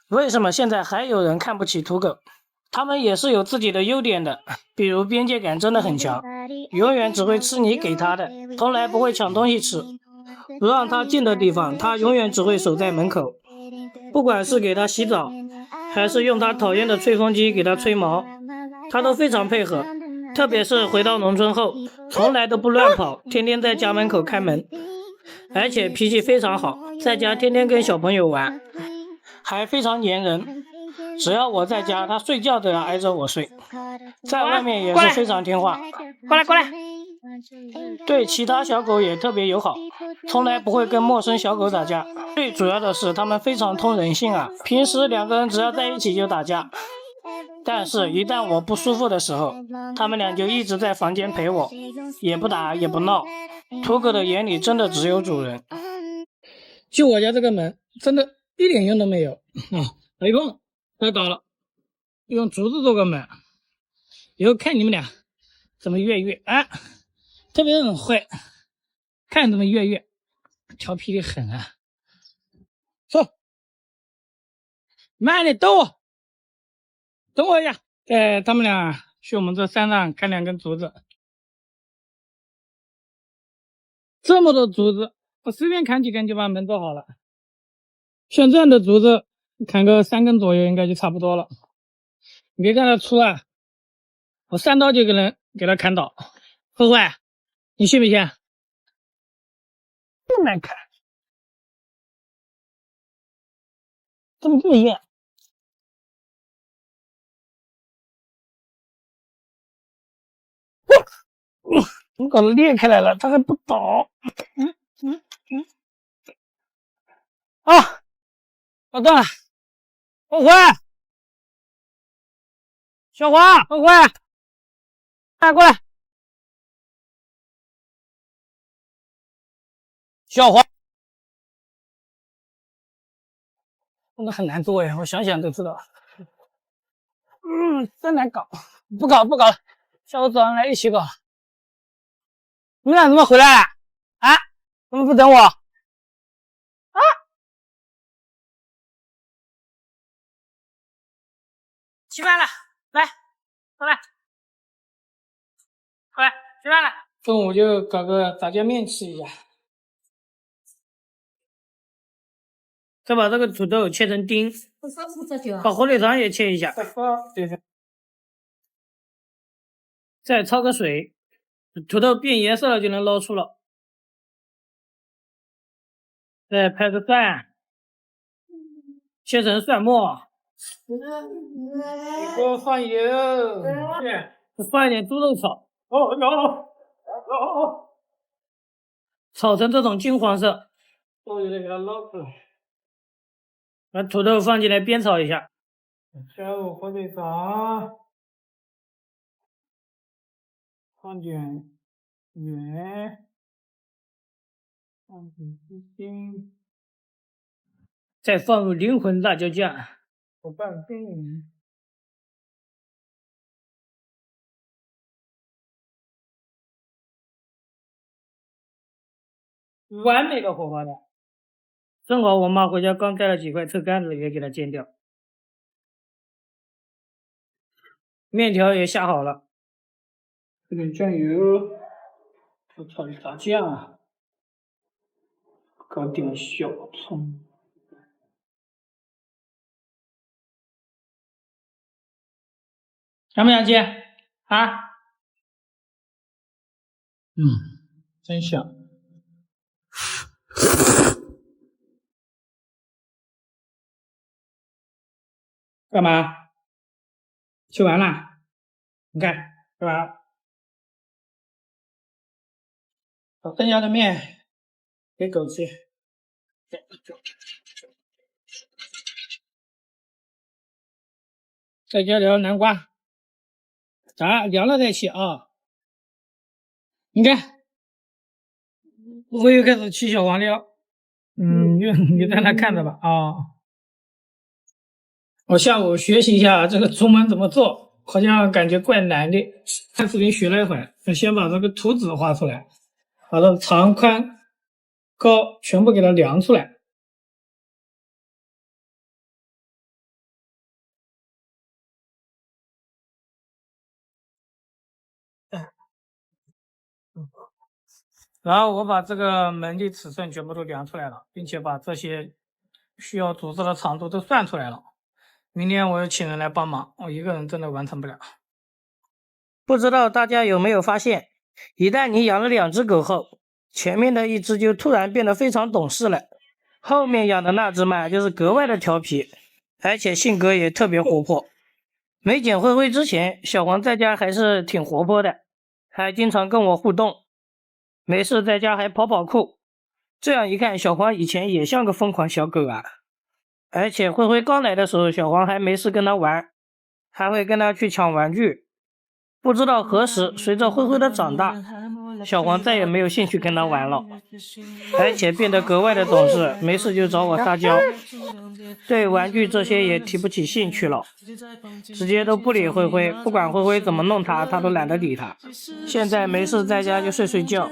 为什么现在还有人看不起土狗？他们也是有自己的优点的，比如边界感真的很强，永远只会吃你给他的，从来不会抢东西吃。不让他进的地方，他永远只会守在门口。不管是给他洗澡，还是用他讨厌的吹风机给他吹毛，他都非常配合。特别是回到农村后，从来都不乱跑，天天在家门口看门，而且脾气非常好，在家天天跟小朋友玩，还非常粘人。只要我在家，他睡觉都要挨着我睡，在外面也是非常听话。过来！对其他小狗也特别友好，从来不会跟陌生小狗打架。最主要的是，它们非常通人性啊，平时两个人只要在一起就打架，但是一旦我不舒服的时候，他们俩就一直在房间陪我，也不打也不闹。土狗的眼里真的只有主人。就我家这个门，真的一点用都没有啊！没用，太搞了，用竹子做个门，以后看你们俩怎么越啊，特别很坏，看怎么越调皮的很啊！走，慢点，等我一下。他们俩去我们这山上看2根竹子，这么多竹子，我随便砍几根就把门做好了。像这样的竹子，砍个3根左右应该就差不多了。你别看它粗啊，我3刀就给它砍倒。慧慧，你信不信？这么难砍，这么硬。怎么搞得裂开来了？它还不倒。啊，搞断了。慧慧，小华，慧慧，过来。小华，那很难做呀，我想想都知道。真难搞，不搞了，下午早上来一起搞。你们俩怎么回来了？啊？怎么不等我？啊？吃饭了，来，过来，吃饭了。中午就搞个炸酱面吃一下，再把这个土豆切成丁，把火腿肠也切一下，再焯个水，土豆变颜色了就能捞出了。再拍个蒜，切成蒜末，给我放油，放一点猪肉炒，炒成这种金黄色，都有点给它捞出来。把土豆放进来煸炒一下，加入火腿肠，放点盐，放点鸡精，再放入灵魂辣椒酱，搅拌均匀。完美的火花蛋，正好我妈回家刚带了几块臭干子，也给它煎掉。面条也下好了，这点酱油，炒点炸酱，搞点小葱。想不想吃啊？真香。干嘛？吃完了？你看，吃完了。把剩下的面给狗吃。再加点南瓜，凉了再切啊。你看，我又开始切小黄料。你在那看着吧啊。我下午学习一下这个竹门怎么做，好像感觉怪难的。看视频学了一会儿，先把这个图纸画出来，把它长宽高全部给它量出来。然后我把这个门的尺寸全部都量出来了，并且把这些需要组织的长度都算出来了。明天我要请人来帮忙，我一个人真的完成不了。不知道大家有没有发现，一旦你养了2只狗后，前面的一只就突然变得非常懂事了，后面养的那只嘛就是格外的调皮，而且性格也特别活泼。没捡灰灰之前，小黄在家还是挺活泼的，还经常跟我互动，没事在家还跑跑酷。这样一看，小黄以前也像个疯狂小狗啊。而且灰灰刚来的时候，小黄还没事跟他玩，还会跟他去抢玩具。不知道何时，随着灰灰的长大，小黄再也没有兴趣跟他玩了，而且变得格外的懂事，没事就找我撒娇，对玩具这些也提不起兴趣了，直接都不理灰灰，不管灰灰怎么弄他，他都懒得理他。现在没事在家就睡睡觉，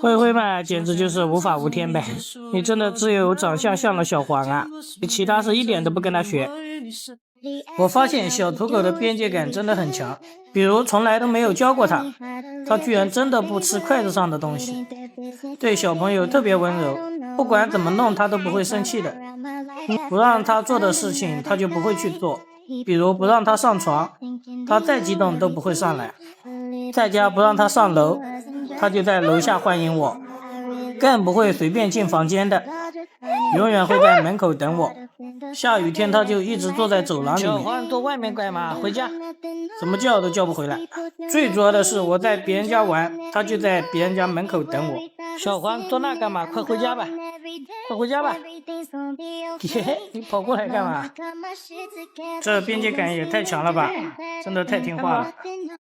灰灰嘛，简直就是无法无天呗。你真的只有长相像了小黄啊，其他是一点都不跟他学。我发现小土狗的边界感真的很强，比如从来都没有教过它，它居然真的不吃筷子上的东西，对小朋友特别温柔，不管怎么弄它都不会生气的，不让它做的事情它就不会去做，比如不让它上床，它再激动都不会上来，在家不让它上楼，它就在楼下欢迎我，更不会随便进房间的，永远会在门口等我。下雨天他就一直坐在走廊里面。小黄坐外面干嘛？回家，怎么叫都叫不回来。最主要的是我在别人家玩，他就在别人家门口等我。小黄坐那干嘛？快回家吧，快回家吧。嘿嘿，你跑过来干嘛？这边界感也太强了吧，真的太听话了。